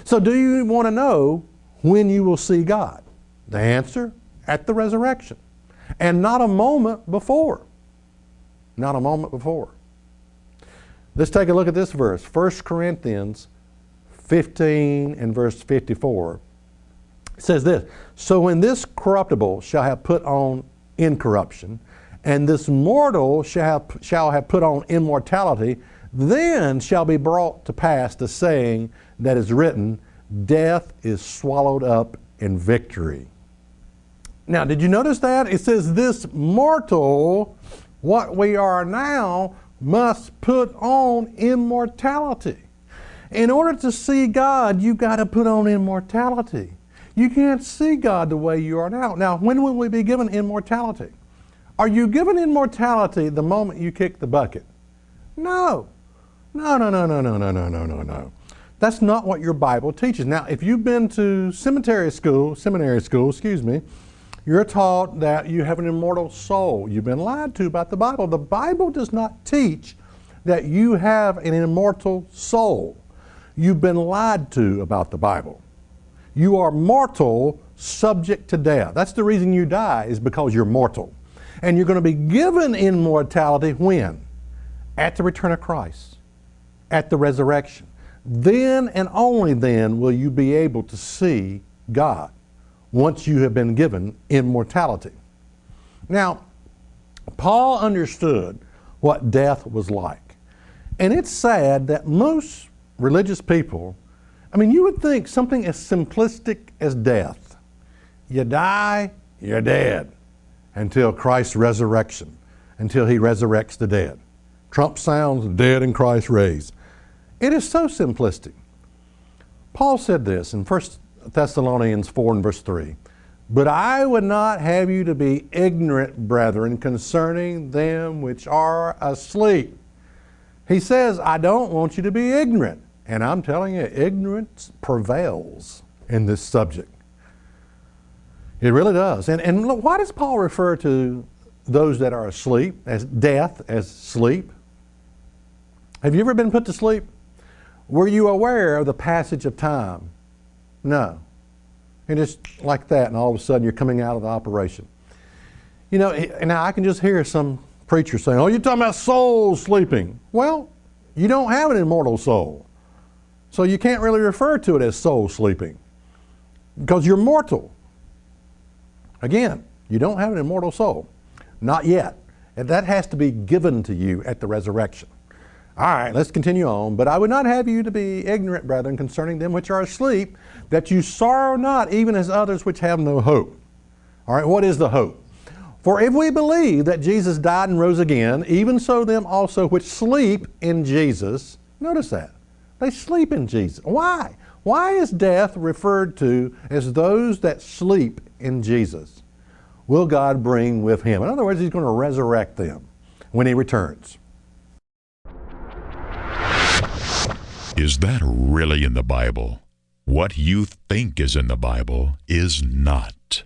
So do you want to know when you will see God? The answer, at the resurrection. And not a moment before. Not a moment before. Let's take a look at this verse. 1 Corinthians 15 and verse 54. It says this, so when this corruptible shall have put on incorruption, and this mortal shall have put on immortality, then shall be brought to pass the saying that is written, death is swallowed up in victory. Now, did you notice that? It says this mortal, what we are now, must put on immortality. In order to see God, you've got to put on immortality. You can't see God the way you are now. Now, when will we be given immortality? Are you given immortality the moment you kick the bucket? No. No. That's not what your Bible teaches. Now, if you've been to seminary school, you're taught that you have an immortal soul. You've been lied to about the Bible. The Bible does not teach that you have an immortal soul. You've been lied to about the Bible. You are mortal, subject to death. That's the reason you die, is because you're mortal. And you're going to be given immortality when? At the return of Christ, at the resurrection. Then and only then will you be able to see God, once you have been given immortality. Now, Paul understood what death was like. And it's sad that most religious people, you would think something as simplistic as death. You die, you're dead until Christ's resurrection, until He resurrects the dead. Trump sounds, dead in Christ raised. It is so simplistic. Paul said this in 1 Thessalonians 4 and verse 3. But I would not have you to be ignorant, brethren, concerning them which are asleep. He says, I don't want you to be ignorant. And I'm telling you, ignorance prevails in this subject. It really does. And look, why does Paul refer to those that are asleep as death, as sleep? Have you ever been put to sleep? Were you aware of the passage of time? No. And just like that, and all of a sudden you're coming out of the operation. Now I can just hear some preacher saying, oh, you're talking about soul sleeping. Well, you don't have an immortal soul. So you can't really refer to it as soul sleeping because you're mortal. Again, you don't have an immortal soul. Not yet. And that has to be given to you at the resurrection. All right, let's continue on. But I would not have you to be ignorant, brethren, concerning them which are asleep, that you sorrow not, even as others which have no hope. All right, what is the hope? For if we believe that Jesus died and rose again, even so them also which sleep in Jesus, notice that, they sleep in Jesus. Why? Why is death referred to as those that sleep in Jesus? Will God bring with Him? In other words, He's going to resurrect them when He returns. Is that really in the Bible? What you think is in the Bible is not.